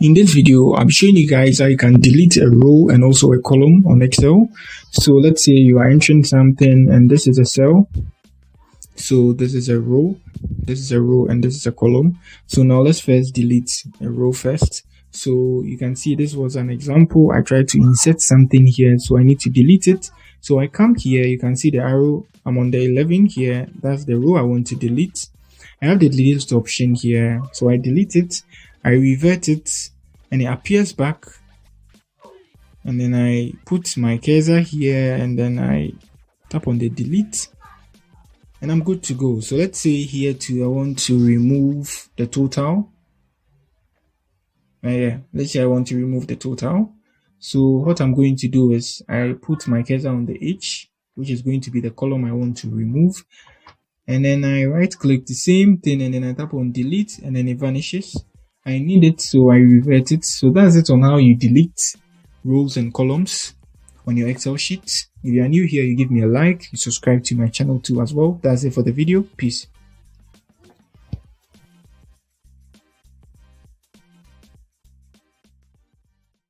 In this video, I'm showing you guys how you can delete a row and also a column on Excel. So let's say you are entering something and this is a cell. So this is a row, and this is a column. So now let's first delete a row first. So you can see this was an example. I tried to insert something here, so I need to delete it. So I come here, you can see the arrow. I'm on the 11 here. That's the row I want to delete. I have the delete option here. So I delete it. I revert it and it appears back, and then I put my cursor here and then I tap on the delete and I'm good to go. So let's say here too I want to remove the total. Let's say I want to remove the total. So what I'm going to do is I put my cursor on the H, which is going to be the column I want to remove, and then I right click the same thing and then I tap on delete and then it vanishes. I need it, so I revert it. So that's it on how you delete rows and columns on your Excel sheet. If you are new here, you give me a like, you subscribe to my channel too as well. That's it for the video. Peace.